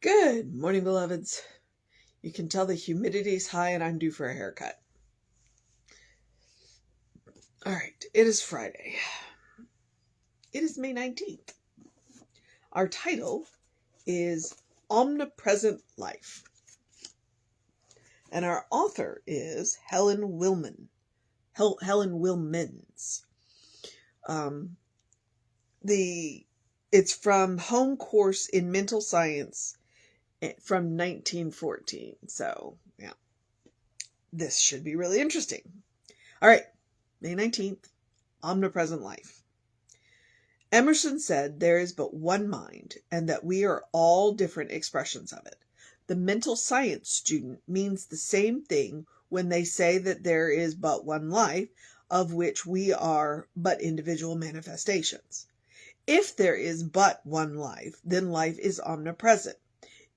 Good morning, beloveds. You can tell the humidity's high and I'm due for a haircut. All right, it is Friday. It is May 19th. Our title is Omnipresent Life. And our author is Helen Wilmans. It's from Home Course in Mental Science from 1914. So, yeah, this should be really interesting. All right, May 19th, Omnipresent Life. Emerson said there is but one mind, and that we are all different expressions of it. The mental science student means the same thing when they say that there is but one life, of which we are but individual manifestations. If there is but one life, then life is omnipresent.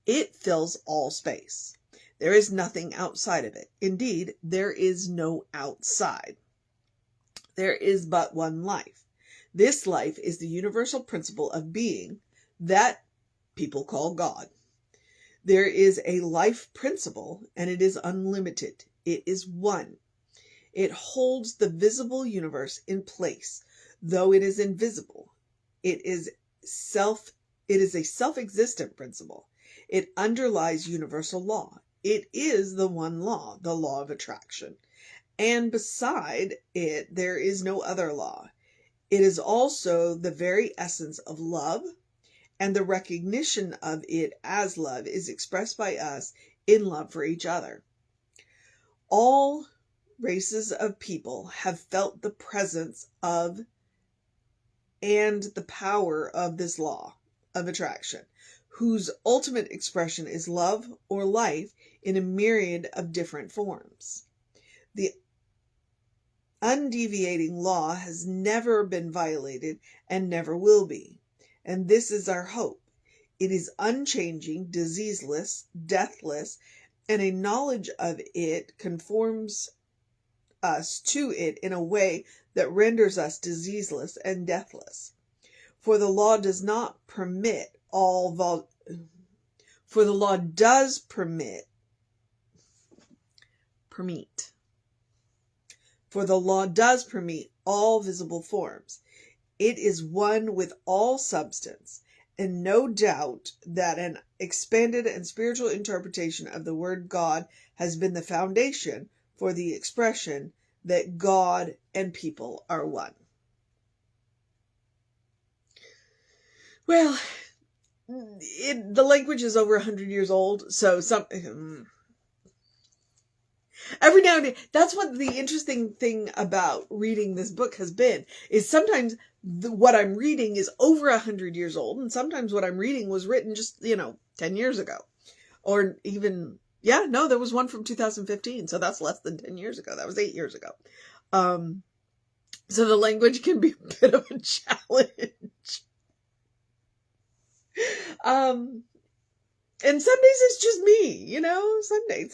It fills all space. There is nothing outside of it. Indeed, there is no outside. There is but one life. This life is the universal principle of being that people call God. There is a life principle, and it is unlimited. It is one. It holds the visible universe in place, though it is invisible. It is a self-existent principle. It underlies universal law. It is the one law, the law of attraction. And beside it, there is no other law. It is also the very essence of love, and the recognition of it as love is expressed by us in love for each other. All races of people have felt the presence of and the power of this law of attraction, whose ultimate expression is love or life in a myriad of different forms. The undeviating law has never been violated and never will be, and this is our hope. It is unchanging, diseaseless, deathless, and a knowledge of it conforms us to it in a way that renders us diseaseless and deathless. For the law does permit all visible forms. It is one with all substance, and no doubt that an expanded and spiritual interpretation of the word God has been the foundation for the expression that God and people are one. Well, the language is over 100 years old, so every now and then, that's what the interesting thing about reading this book has been, is sometimes what I'm reading is over 100 years old, and sometimes what I'm reading was written just, 10 years ago. Or even, there was one from 2015, so that's less than 10 years ago. That was 8 years ago. So the language can be a bit of a challenge. And some days it's just me, some days,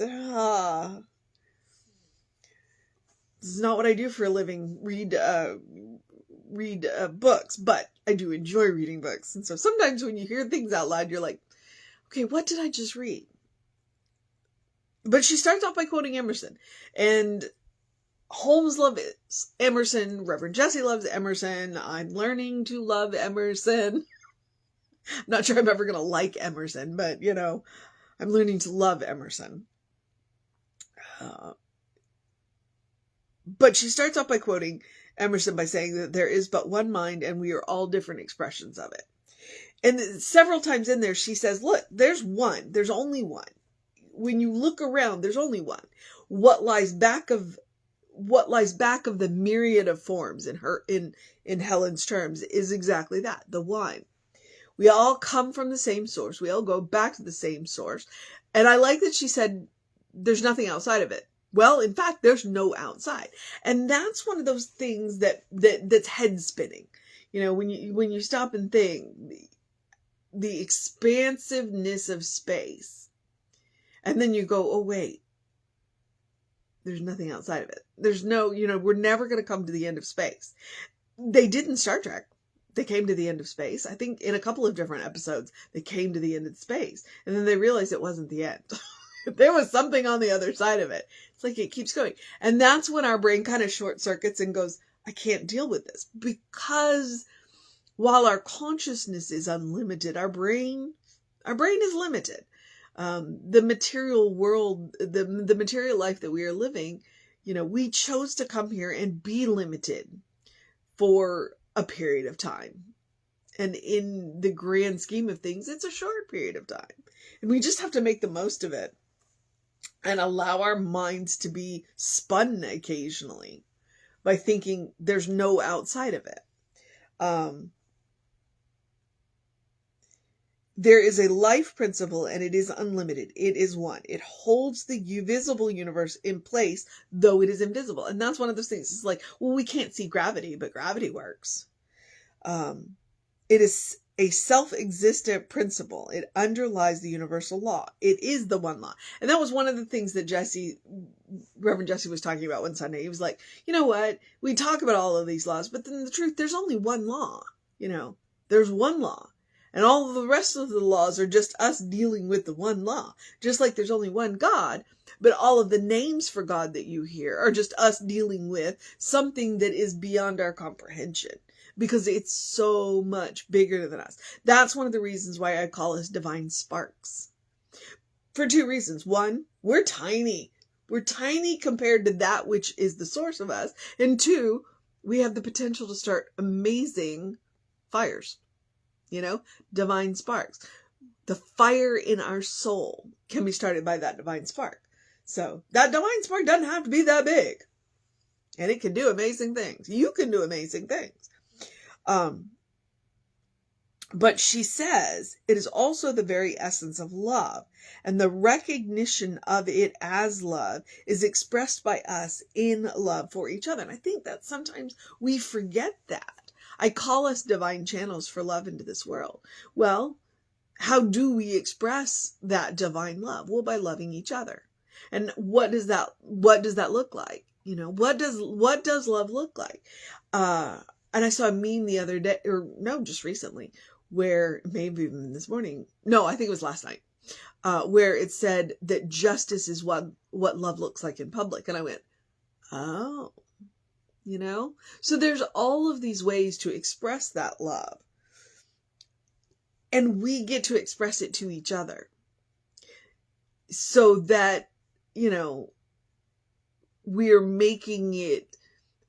this is not what I do for a living, read books, but I do enjoy reading books. And so sometimes when you hear things out loud, you're like, okay, what did I just read? But she starts off by quoting Emerson, and Holmes loves Emerson. Reverend Jesse loves Emerson. I'm learning to love Emerson. I'm not sure I'm ever going to like Emerson, but, I'm learning to love Emerson. But she starts off by quoting Emerson by saying that there is but one mind and we are all different expressions of it. And several times in there, she says, look, there's one. There's only one. When you look around, there's only one. What lies back of the myriad of forms in Helen's terms is exactly that, the one. We all come from the same source. We all go back to the same source. And I like that she said there's nothing outside of it. Well, in fact, there's no outside. And that's one of those things that's head spinning. When you stop and think, the expansiveness of space. And then you go, oh, wait, there's nothing outside of it. There's no, we're never going to come to the end of space. They did in Star Trek. they came to the end of space. I think in a couple of different episodes, they came to the end of space. And then they realized it wasn't the end. There was something on the other side of it. It's like it keeps going. And that's when our brain kind of short circuits and goes, I can't deal with this. Because while our consciousness is unlimited, our brain is limited. The material world, the material life that we are living, we chose to come here and be limited for a period of time. And in the grand scheme of things, it's a short period of time. And we just have to make the most of it and allow our minds to be spun occasionally by thinking there's no outside of it. There is a life principle and it is unlimited. It is one. It holds the visible universe in place, though it is invisible. And that's one of those things. It's like, well, we can't see gravity, but gravity works. It is a self-existent principle. It underlies the universal law. It is the one law. And that was one of the things that Reverend Jesse was talking about one Sunday. He was like, you know what? We talk about all of these laws, but then the truth, there's only one law. There's one law. And all of the rest of the laws are just us dealing with the one law. Just like there's only one God, but all of the names for God that you hear are just us dealing with something that is beyond our comprehension. Because it's so much bigger than us. That's one of the reasons why I call us divine sparks. For two reasons. One, we're tiny. We're tiny compared to that which is the source of us. And two, we have the potential to start amazing fires. Divine sparks. The fire in our soul can be started by that divine spark. So that divine spark doesn't have to be that big. And it can do amazing things. You can do amazing things. But she says it is also the very essence of love, and the recognition of it as love is expressed by us in love for each other. And I think that sometimes we forget that. I call us divine channels for love into this world. Well, how do we express that divine love? Well, by loving each other. And what does that look like? What does love look like? And I saw a meme the other day, just recently, where maybe even this morning. No, I think it was last night, where it said that justice is what love looks like in public. And I went, oh, so there's all of these ways to express that love. And we get to express it to each other so that, we're making it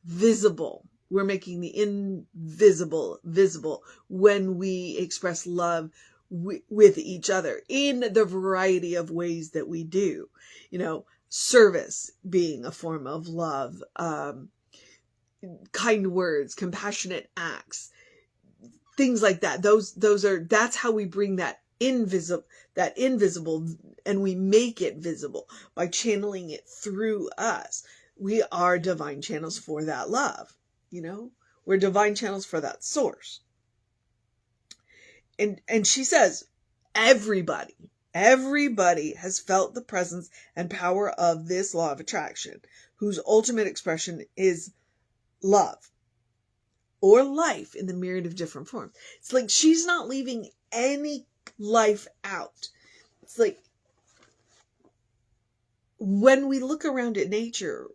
visible. We're making the invisible visible when we express love with each other in the variety of ways that we do. Service being a form of love, kind words, compassionate acts, things like that. That's how we bring that invisible, and we make it visible by channeling it through us. We are divine channels for that love. We're divine channels for that source. And she says, everybody has felt the presence and power of this law of attraction, whose ultimate expression is love or life in the myriad of different forms. It's like she's not leaving any life out. It's like when we look around at nature,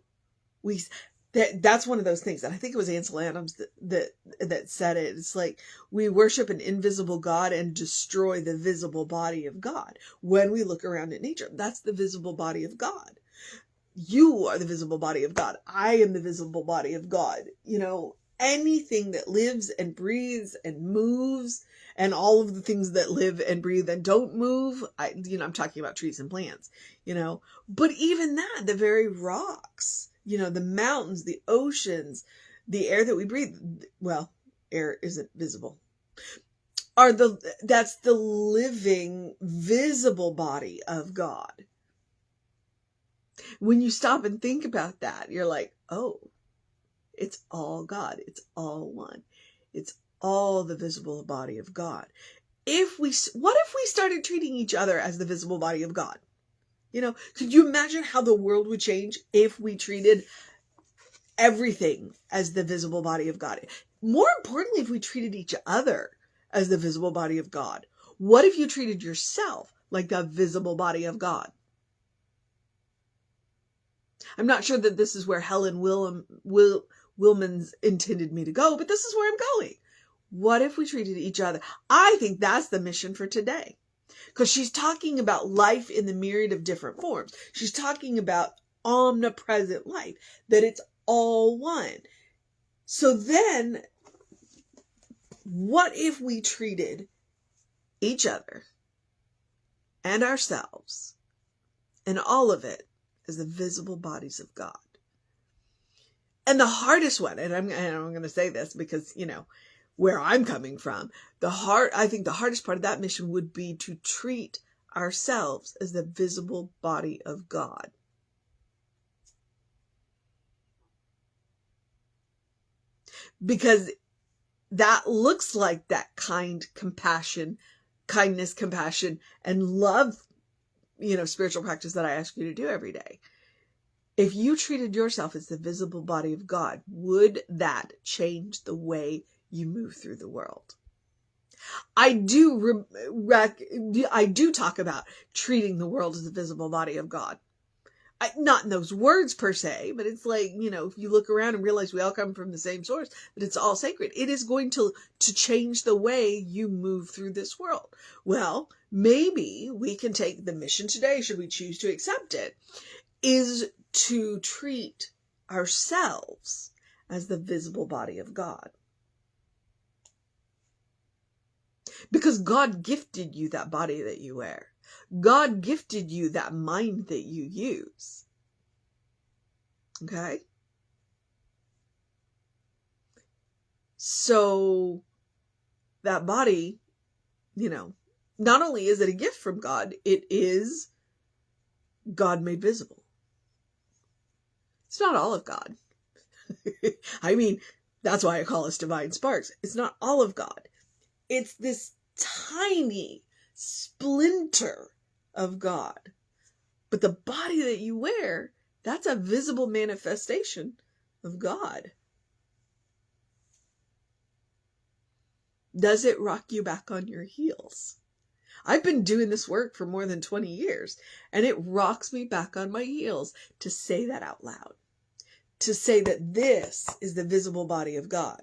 that's one of those things. And I think it was Ansel Adams that said it. It's like we worship an invisible God and destroy the visible body of God. When we look around at nature, that's the visible body of God. You are the visible body of God. I am the visible body of God. Anything that lives and breathes and moves, and all of the things that live and breathe and don't move, I'm talking about trees and plants, but even that, the very rocks, the mountains, the oceans, the air that we breathe, well, air isn't visible, that's the living, visible body of God. When you stop and think about that, you're like, oh, it's all God. It's all one. It's all the visible body of God. What if we started treating each other as the visible body of God? Could you imagine how the world would change if we treated everything as the visible body of God. More importantly, if we treated each other as the visible body of God, what if you treated yourself like the visible body of God? I'm not sure that this is where Helen Wilmans intended me to go, but this is where I'm going. What if we treated each other? I think that's the mission for today, because she's talking about life in the myriad of different forms. She's talking about omnipresent life, that it's all one. So then, what if we treated each other and ourselves and all of it as the visible bodies of God? And the hardest one, and I'm going to say this because, where I'm coming from, I think the hardest part of that mission would be to treat ourselves as the visible body of God. Because that looks like that kindness, compassion, and love, spiritual practice that I ask you to do every day. If you treated yourself as the visible body of God, would that change the way you move through the world? I do talk about treating the world as the visible body of God. Not in those words per se, but it's like, if you look around and realize we all come from the same source, that it's all sacred, it is going to change the way you move through this world. Well, maybe we can take the mission today, should we choose to accept it, is to treat ourselves as the visible body of God. Because God gifted you that body that you wear. God gifted you that mind that you use. Okay? So that body, not only is it a gift from God, it is God made visible. It's not all of God. I mean, that's why I call us divine sparks. It's not all of God. It's this tiny splinter of God. But the body that you wear, that's a visible manifestation of God. Does it rock you back on your heels? I've been doing this work for more than 20 years, and it rocks me back on my heels to say that out loud. To say that this is the visible body of God.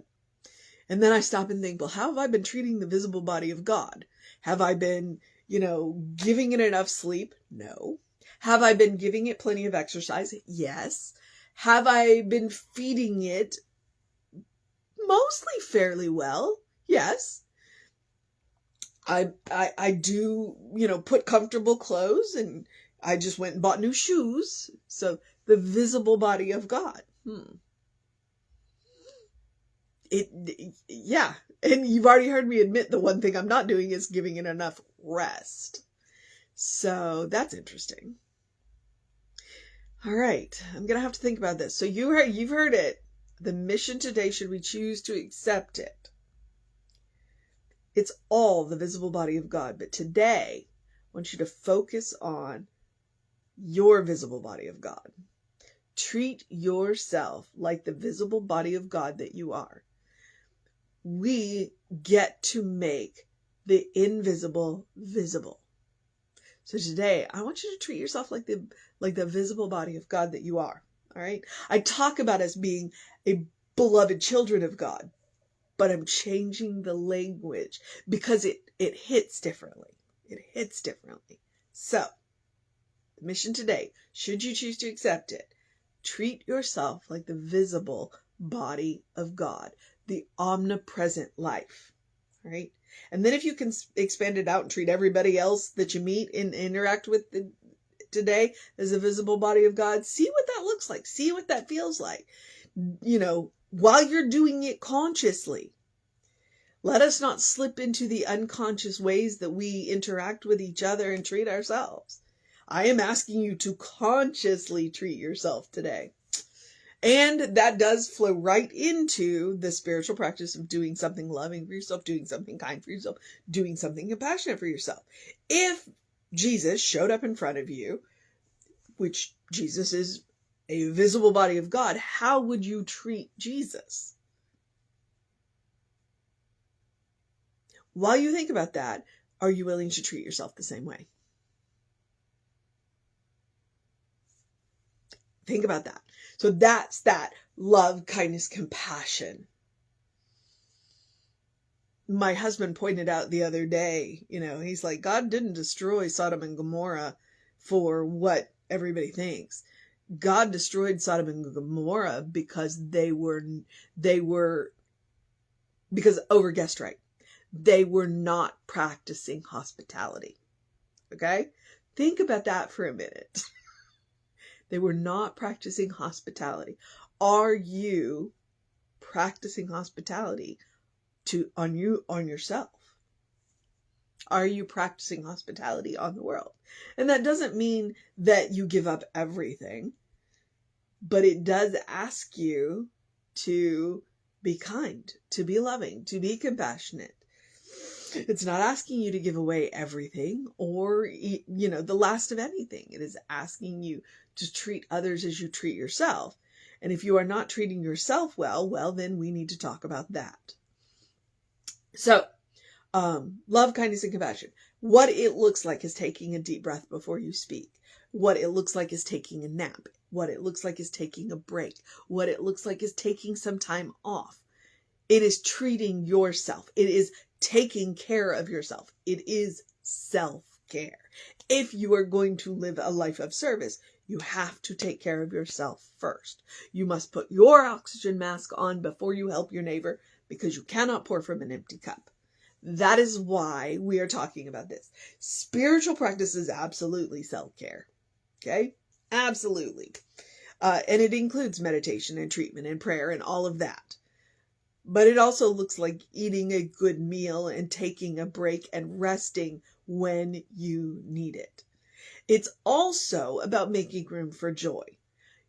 And then I stop and think, well, how have I been treating the visible body of God? Have I been, giving it enough sleep? No. Have I been giving it plenty of exercise? Yes. Have I been feeding it mostly fairly well? Yes. I do, put comfortable clothes, and I just went and bought new shoes. So the visible body of God. Yeah. And you've already heard me admit the one thing I'm not doing is giving it enough rest. So that's interesting. All right. I'm going to have to think about this. So you've heard it. The mission today, should we choose to accept it, it's all the visible body of God. But today, I want you to focus on your visible body of God. Treat yourself like the visible body of God that you are. We get to make the invisible visible. So today, I want you to treat yourself like the visible body of God that you are. All right. I talk about us being a beloved children of God, but I'm changing the language because it hits differently. It hits differently. So the mission today, should you choose to accept it, treat yourself like the visible body of God, the omnipresent life. All right. And then if you can expand it out and treat everybody else that you meet and interact with today as a visible body of God, see what that looks like. See what that feels like. While you're doing it consciously. Let us not slip into the unconscious ways that we interact with each other and treat ourselves. I am asking you to consciously treat yourself today. And that does flow right into the spiritual practice of doing something loving for yourself, doing something kind for yourself, doing something compassionate for yourself. If Jesus showed up in front of you, which Jesus is a visible body of God, how would you treat Jesus? While you think about that, are you willing to treat yourself the same way? Think about that. So that's that love, kindness, compassion. My husband pointed out the other day, he's like, God didn't destroy Sodom and Gomorrah for what everybody thinks. God destroyed Sodom and Gomorrah because guessed right. They were not practicing hospitality. Okay? Think about that for a minute. They were not practicing hospitality. Are you practicing hospitality on yourself? Are you practicing hospitality on the world? And that doesn't mean that you give up everything, but it does ask you to be kind, to be loving, to be compassionate. It's not asking you to give away everything or, the last of anything. It is asking you to treat others as you treat yourself. And if you are not treating yourself well, then we need to talk about that. So, love, kindness, and compassion. What it looks like is taking a deep breath before you speak. What it looks like is taking a nap. What it looks like is taking a break. What it looks like is taking some time off. It is treating yourself. It is taking care of yourself. It is self-care. If you are going to live a life of service, you have to take care of yourself first. You must put your oxygen mask on before you help your neighbor, because you cannot pour from an empty cup. That is why we are talking about this. Spiritual practice is absolutely self-care. Okay? Absolutely. And it includes meditation and treatment and prayer and all of that. But it also looks like eating a good meal and taking a break and resting when you need it. It's also about making room for joy.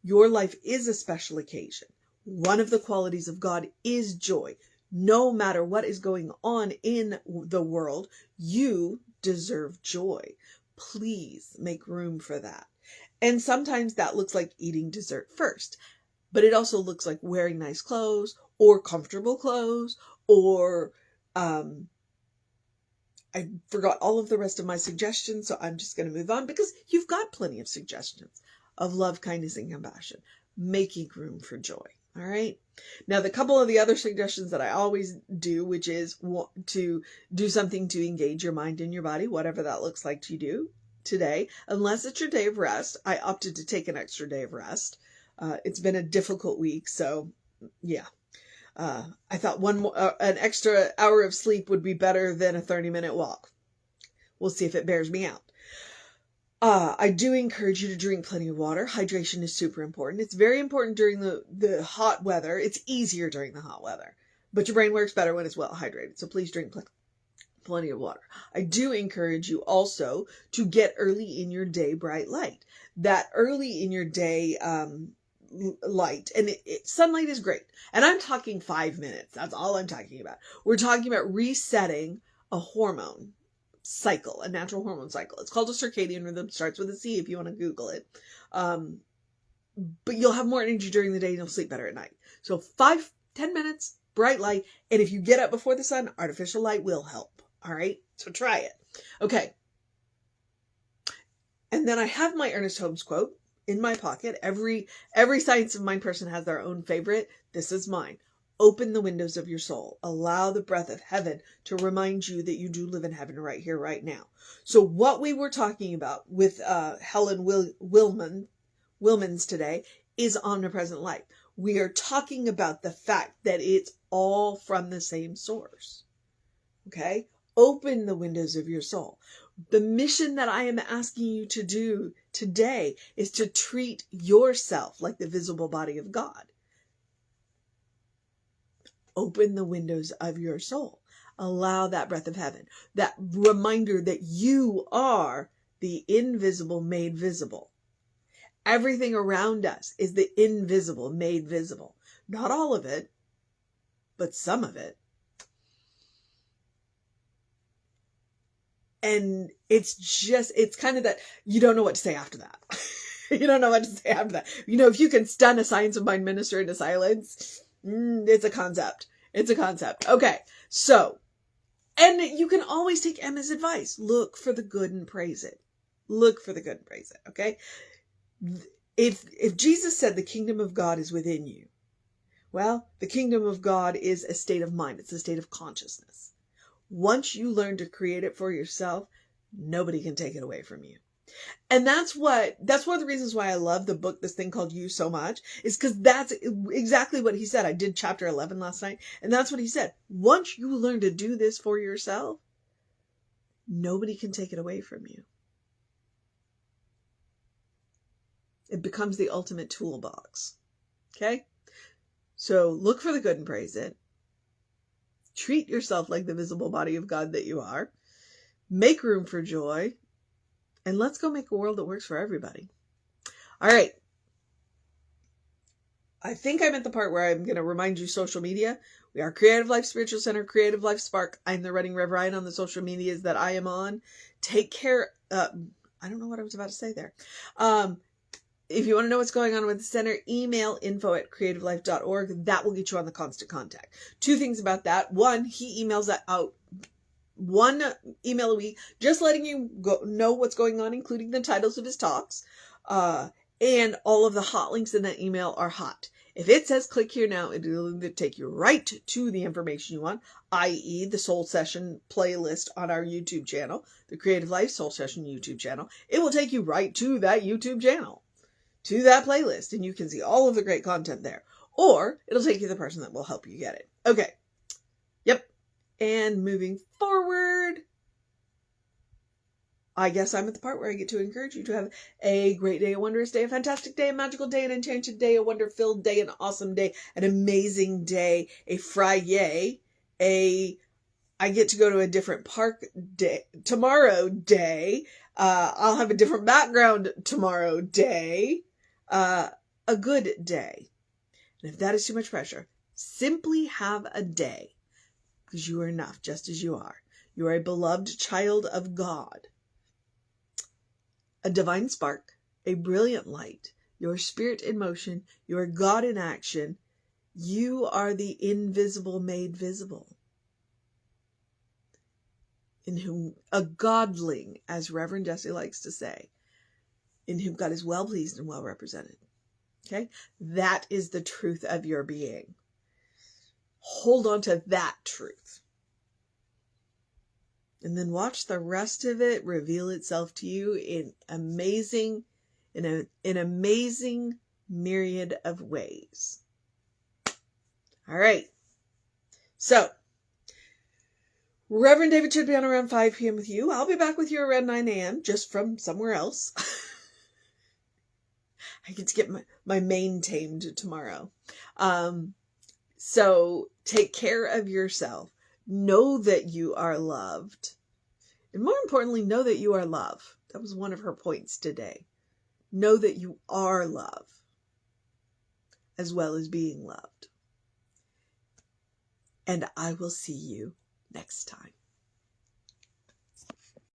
Your life is a special occasion. One of the qualities of God is joy. No matter what is going on in the world, you deserve joy. Please make room for that. And sometimes that looks like eating dessert first. But it also looks like wearing nice clothes or comfortable clothes or I forgot all of the rest of my suggestions, so I'm just going to move on because you've got plenty of suggestions of love, kindness, and compassion. Making room for joy. All right. Now, the couple of the other suggestions that I always do, which is to do something to engage your mind and your body, whatever that looks like to you today, unless it's your day of rest. I opted to take an extra day of rest. It's been a difficult week, so yeah. I thought an extra hour of sleep would be better than a 30-minute walk. We'll see if it bears me out. I do encourage you to drink plenty of water. Hydration is super important. It's very important during the hot weather. It's easier during the hot weather, but your brain works better when it's well hydrated. So please drink plenty of water. I do encourage you also to get early in your day bright light. That early in your day light, and sunlight is great. And I'm talking 5 minutes. That's all I'm talking about. We're talking about resetting a hormone cycle, a natural hormone cycle. It's called a circadian rhythm. Starts with a C if you want to Google it. But you'll have more energy during the day and you'll sleep better at night. So 5-10 minutes, bright light. And if you get up before the sun, artificial light will help. All right. So try it. Okay. And then I have my Ernest Holmes quote in my pocket. Every Science of Mind person has their own favorite. This is mine. Open the windows of your soul. Allow the breath of heaven to remind you that you do live in heaven right here, right now. So what we were talking about with Helen Wilmans today is omnipresent life. We are talking about the fact that it's all from the same source. Okay? Open the windows of your soul. The mission that I am asking you to do today is to treat yourself like the visible body of God. Open the windows of your soul. Allow that breath of heaven, that reminder that you are the invisible made visible. Everything around us is the invisible made visible. Not all of it, but some of it. And it's kind of that you don't know what to say after that. You don't know what to say after that. If you can stun a science of mind minister into silence, it's a concept. It's a concept. Okay. So, and you can always take Emma's advice. Look for the good and praise it. Look for the good and praise it. Okay. If Jesus said the kingdom of God is within you, well, the kingdom of God is a state of mind. It's a state of consciousness. Once you learn to create it for yourself, nobody can take it away from you. And that's one of the reasons why I love the book, this thing called You, so much, is because that's exactly what he said. I did chapter 11 last night, and that's what he said. Once you learn to do this for yourself, nobody can take it away from you. It becomes the ultimate toolbox. Okay? So look for the good and praise it. Treat yourself like the visible body of God that you are. Make room for joy. And let's go make a world that works for everybody. All right. I think I'm at the part where I'm going to remind you social media. We are Creative Life Spiritual Center, Creative Life Spark. I'm the Running Rev Ryan on the social medias that I am on. Take care. I don't know what I was about to say there. If you want to know what's going on with the center, email info@creativelife.org. That will get you on the constant contact. 2 things about that. 1, he emails that out 1 email a week, just letting you know what's going on, including the titles of his talks. And all of the hot links in that email are hot. If it says click here now, it'll take you right to the information you want, i.e. the Soul Session playlist on our YouTube channel, the Creative Life Soul Session YouTube channel. It will take you right to that YouTube channel, to that playlist, and you can see all of the great content there. Or it'll take you to the person that will help you get it. Okay. Yep. And moving forward, I guess I'm at the part where I get to encourage you to have a great day, a wondrous day, a fantastic day, a magical day, an enchanted day, a wonder-filled day, an awesome day, an amazing day, a Friday, I get to go to a different park day, tomorrow day, I'll have a different background tomorrow day, a good day. And if that is too much pressure, simply have a day. Because you are enough, just as you are. You are a beloved child of God. A divine spark, a brilliant light, your spirit in motion, your God in action. You are the invisible made visible. In whom a godling, as Reverend Jesse likes to say, in whom God is well pleased and well represented. Okay? That is the truth of your being. Hold on to that truth. And then watch the rest of it reveal itself to you in amazing myriad of ways. All right. So, Reverend David should be on around 5 p.m. with you. I'll be back with you around 9 a.m. just from somewhere else. I get to get my mane tamed tomorrow. So take care of yourself. Know that you are loved. And more importantly, know that you are love. That was one of her points today. Know that you are love, as well as being loved. And I will see you next time.